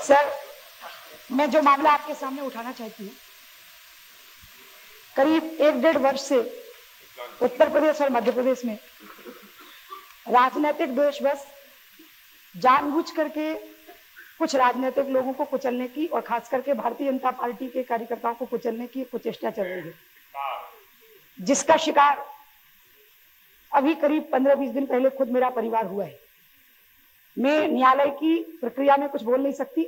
Sir, मैं जो मामला आपके सामने उठाना चाहती हूँ, करीब 1-1.5 वर्ष से उत्तर प्रदेश और मध्य प्रदेश में राजनीतिक द्वेषवश जानबूझ करके कुछ राजनीतिक लोगों को कुचलने की और खास करके भारतीय जनता पार्टी के कार्यकर्ताओं को कुचलने की कुचेष्टा चल रही है, जिसका शिकार अभी करीब 15-20 दिन पहले खुद मेरा परिवार हुआ है। मैं न्यायालय की प्रक्रिया में कुछ बोल नहीं सकती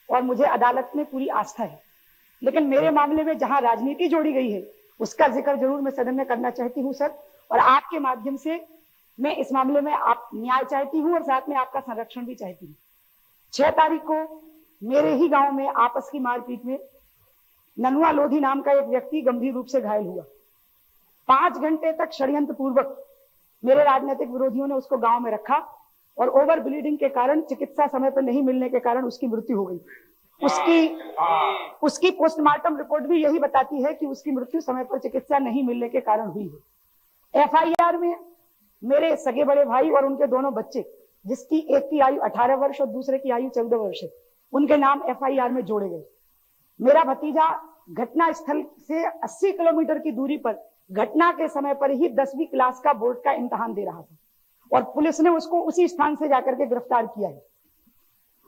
और मुझे अदालत में पूरी आस्था है, लेकिन मेरे मामले में जहां राजनीति जोड़ी गई है उसका जिक्र जरूर मैं सदन में करना चाहती हूं सर, और आपके माध्यम से मैं इस मामले में आप न्याय चाहती हूं और साथ में आपका संरक्षण भी चाहती हूं। 6 तारीख को मेरे ही गांव में आपस की मारपीट में ननुआ लोधी नाम का एक व्यक्ति गंभीर रूप से घायल हुआ। 5 घंटे तक षड्यंत्र पूर्वक मेरे राजनीतिक विरोधियों ने उसको गांव में रखा और ओवर ब्लीडिंग के कारण, चिकित्सा समय पर नहीं मिलने के कारण उसकी मृत्यु हो गई। उसकी पोस्टमार्टम रिपोर्ट भी यही बताती है कि उसकी मृत्यु समय पर चिकित्सा नहीं मिलने के कारण हुई है। एफआईआर में मेरे सगे बड़े भाई और उनके दोनों बच्चे, जिसकी एक की आयु 18 वर्ष और दूसरे की आयु 14 वर्ष है, उनके नाम एफआईआर में जोड़े गए। मेरा भतीजा घटना स्थल से 80 किलोमीटर की दूरी पर घटना के समय पर ही 10वीं क्लास का बोर्ड का इम्तिहान दे रहा था और पुलिस ने उसको उसी स्थान से जाकर के गिरफ्तार किया है।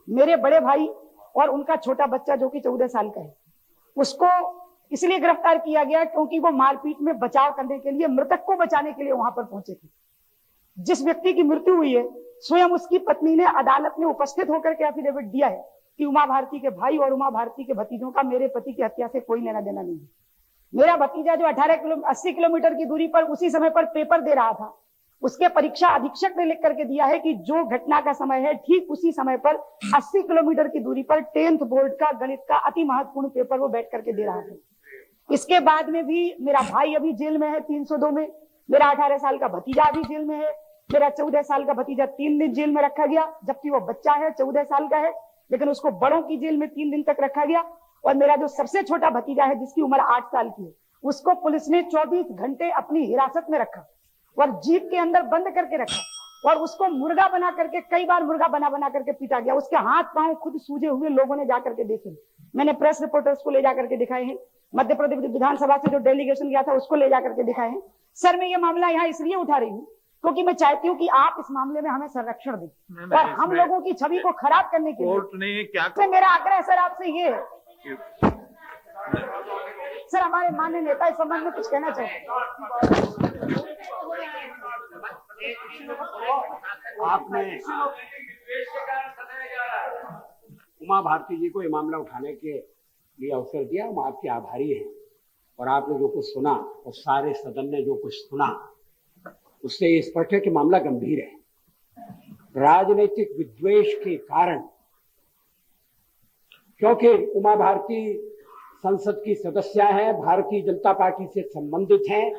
मेरे बड़े भाई और उनका छोटा बच्चा जो कि 14 साल का है, उसको इसलिए गिरफ्तार किया गया क्योंकि वो मारपीट में बचाव करने के लिए, मृतक को बचाने के लिए वहां पर पहुंचे थे। जिस व्यक्ति की मृत्यु हुई है, स्वयं उसकी पत्नी ने अदालत में उपस्थित होकर के एफिडेविट दिया है कि उमा भारती के भाई और उमा भारती के भतीजों का मेरे पति की हत्या से कोई लेना देना नहीं है। मेरा भतीजा जो 80 किलोमीटर की दूरी पर उसी समय पर पेपर दे रहा था, उसके परीक्षा अधीक्षक ने लिख करके दिया है कि जो घटना का समय है ठीक उसी समय पर 80 किलोमीटर की दूरी पर 10th बोर्ड का गणित का अति महत्वपूर्ण पेपर वो बैठ करके दे रहा था। इसके बाद में भी मेरा भाई अभी जेल में है 302 में, मेरा 18 साल का भतीजा अभी जेल में है, मेरा 14 साल का भतीजा 3 दिन जेल में रखा गया, जबकि वो बच्चा है 14 साल का है, लेकिन उसको बड़ों की जेल में 3 दिन तक रखा गया। और मेरा जो सबसे छोटा भतीजा है जिसकी उम्र 8 साल की है, उसको पुलिस ने 24 घंटे अपनी हिरासत में रखा और जीप के अंदर बंद करके रखा और उसको मुर्गा बना करके, कई बार मुर्गा बना करके पीटा गया। उसके हाथ पांव खुद सूजे हुए लोगों ने जाकर के देखे, मैंने प्रेस रिपोर्टर्स को ले जाकर के दिखाए हैं, मध्य प्रदेश विधानसभा से जो डेलीगेशन गया था उसको ले जाकर के दिखाए हैं। सर, मैं ये मामला यहाँ इसलिए उठा रही हूँ क्योंकि मैं चाहती हूँ कि आप इस मामले में हमें संरक्षण दें और हम लोगों की छवि को खराब करने के कोर्ट ने क्या मेरा आग्रह सर आपसे ये है। सर, हमारे माननीय नेता इस संबंध में कुछ कहना चाहते हैं। आपने उमा भारती जी को ये मामला उठाने के लिए अवसर दिया, हम आपके आभारी हैं। और आपने जो कुछ सुना और सारे सदन ने जो कुछ सुना, उससे ये स्पष्ट है कि मामला गंभीर है। राजनीतिक विद्वेष के कारण, क्योंकि उमा भारती संसद की सदस्य है, भारतीय जनता पार्टी से संबंधित हैं,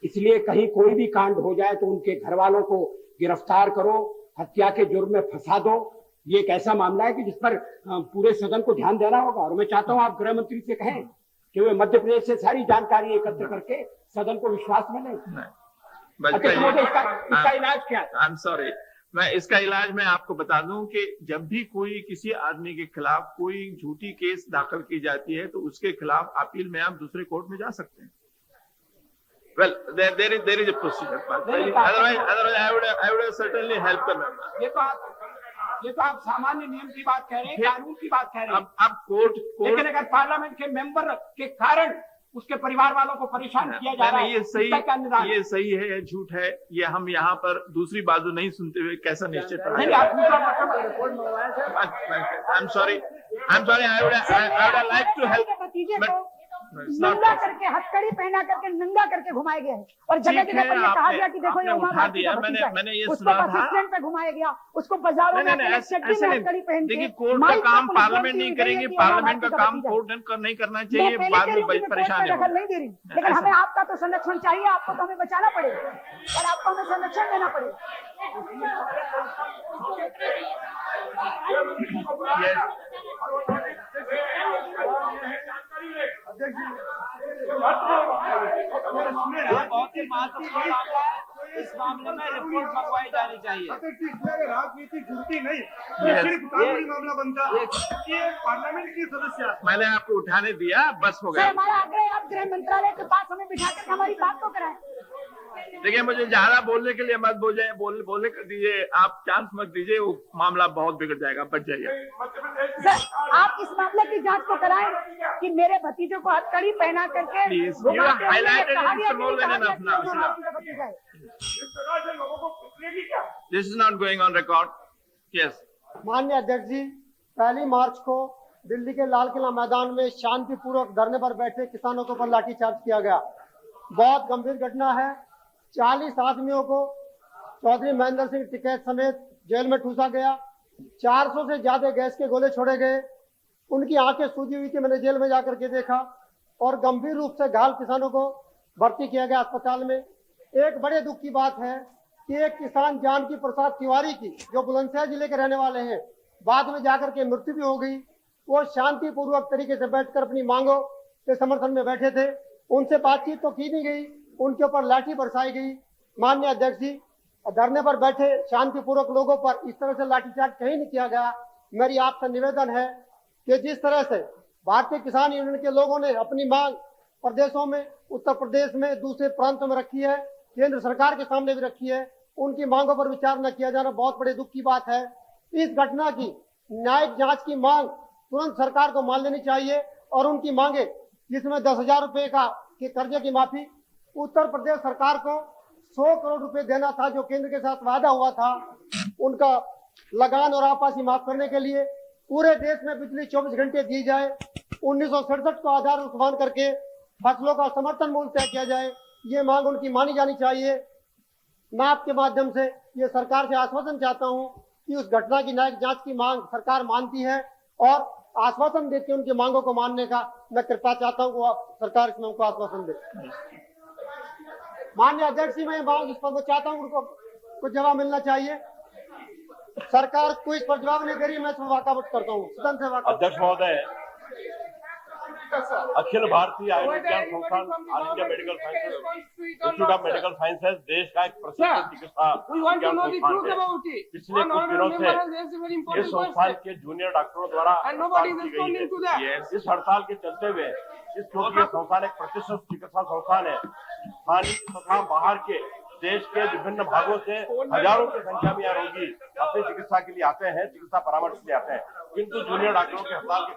इसलिए कहीं कोई भी कांड हो जाए तो उनके घर वालों को गिरफ्तार करो, हत्या के जुर्म में फंसा दो। ये एक ऐसा मामला है कि जिस पर पूरे सदन को ध्यान देना होगा। और मैं चाहता हूं आप गृह मंत्री से कहें कि वे मध्य प्रदेश से सारी जानकारी एकत्र करके सदन को विश्वास में लें। इसका इलाज क्या है? आई एम सॉरी, मैं इसका इलाज मैं आपको बता दूं कि जब भी कोई किसी आदमी के खिलाफ कोई झूठी केस दाखिल की जाती है तो उसके खिलाफ अपील में आप दूसरे कोर्ट में जा सकते हैं। Well, there is a procedure. Otherwise, I would certainly help the member. ये तो आप सामान्य नियम की बात कह रहे हैं, कानून की बात कह रहे हैं। अब कोर्ट, लेकिन अगर पार्लियामेंट के मेंबर के कारण उसके परिवार वालों को परेशान किया जा रहा है, ये सही है या झूठ है, ये हम यहाँ पर दूसरी बाजू नहीं सुनते हुए कैसा निश्चित I'm sorry, I would like to help. नंगा करके, हथकड़ी पहना करके, नंगा करके घुमाया गया है और जगह जगह पर ये कहा गया कि देखो ये उमा भारती का भतीजा है। मैंने ये उसको सुना बस स्टैंड पे घुमाया गया, उसको बाजारों में हथकड़ी पहन के। देखिए, कोर्ट का काम पार्लियामेंट नहीं करेंगे, पार्लियामेंट का काम कोर्ट नहीं करना चाहिए, बाद में परेशान दखल नहीं दे रही, लेकिन हमें आपका तो संरक्षण चाहिए, आपको तो हमें बचाना पड़ेगा और आपको हमें संरक्षण देना पड़ेगा। बहुत ही महत्वपूर्ण मामला है। इस मामले में रिपोर्ट मंगवाई जानी चाहिए। राजनीति जुड़ती नहीं, Yes. सिर्फ कानूनी मामला बनता है। ये पार्लियामेंट की सदस्य है। मैंने आपको उठाने दिया, बस हो सर गया। हमारा आग्रह है, आप गृह मंत्रालय के पास हमें बिठा कर हमारी बात तो कराएं। देखिए, मुझे ज्यादा बोलने के लिए मत बोलने कर दीजिए, आप चांस मत दीजिए, वो मामला बहुत बिगड़ जाएगा, बच जाइए। सर आप इस मामले की जांच को कराएं कि मेरे भतीजे को हथकड़ी पहना करके Please, घुमाते you have हुए highlighted कहा it गया कि more than कहा गया enough कि now, जो sir. आपका भतीजा है। इस तरह से लोगों को पिटनेगी क्या? This is not going on record. Yes. माननीय अध्यक्ष जी, 1 मार्च को दिल्ली के लाल किला मैदान में शांतिपूर्वक धरने पर बैठे किसानों के ऊपर लाठीचार्ज किया गया। बहुत गंभीर घटना है। 40 आदमियों को चौधरी महेंद्र सिंह टिकैत समेत जेल में ठूसा गया। 400 से ज्यादा गैस के गोले छोड़े गए। उनकी आंखें सूजी हुई थी, मैंने जेल में जाकर के देखा। और गंभीर रूप से घायल किसानों को भर्ती किया गया अस्पताल में। एक बड़े दुख की बात है कि एक किसान जानकी प्रसाद तिवारी की, जो बुलंदशहर जिले के रहने वाले हैं, बाद में जाकर के मृत्यु भी हो गई। वो शांतिपूर्वक तरीके से बैठकर अपनी मांगों के समर्थन में बैठे थे। उनसे बातचीत तो की नहीं गई, उनके ऊपर लाठी बरसाई गई। माननीय अध्यक्ष जी, धरने पर बैठे शांतिपूर्वक लोगों पर इस तरह से लाठीचार्ज कहीं नहीं किया गया। मेरी आपसे निवेदन है कि जिस तरह से भारतीय किसान यूनियन के लोगों ने अपनी मांग प्रदेशों में, उत्तर प्रदेश में, दूसरे प्रांतों में रखी है, केंद्र सरकार के सामने भी रखी है, उनकी मांगों पर विचार न किया जाना बहुत बड़े दुख की बात है। इस घटना की न्यायिक जांच की मांग तुरंत सरकार को मान लेनी चाहिए और उनकी मांगे, जिसमें 10,000 रुपए के कर्जे की माफी, उत्तर प्रदेश सरकार को 100 करोड़ रुपए देना था जो केंद्र के साथ वादा हुआ था, उनका लगान और आपासी माफ करने के लिए पूरे देश में बिजली 24 घंटे दी जाए, 1967 को आधार उत्पादन करके फसलों का समर्थन मूल्य तय किया जाए, ये मांग उनकी मानी जानी चाहिए। मैं आपके माध्यम से ये सरकार से आश्वासन चाहता हूं कि उस घटना की न्यायिक जांच की मांग सरकार मानती है और आश्वासन देती है उनकी मांगों को मानने का। मैं कृपया चाहता हूं कि सरकार इसमें उनको आश्वासन दे। माननीय अध्यक्ष जी, मैं मांग इस पर मैं चाहता हूं उनको कुछ जवाब मिलना चाहिए। सरकार कोई इस पर जवाब नहीं दे रही, मैं इसमें वाकआउट करता हूँ, सदन से वाकआउट। अध्यक्ष महोदय, अखिल भारतीय आयुर्विज्ञान संस्थान all India medical sciences institute of medical sciences देश का एक प्रसिद्ध चिकित्सा विज्ञान संस्थान है। पिछले कुछ दिनों से इस संस्थान के जूनियर डॉक्टरों द्वारा हड़ताल की गई है। इस हड़ताल के चलते हुए क्योंकि यह संस्थान एक प्रतिष्ठित चिकित्सा संस्थान है, स्थानीय तथा बाहर के देश के विभिन्न भागों से हजारों की संख्या में यहाँ रोगी अपनी चिकित्सा के लिए आते हैं, चिकित्सा परामर्श के लिए आते हैं, किंतु जूनियर डॉक्टरों के हड़ताल के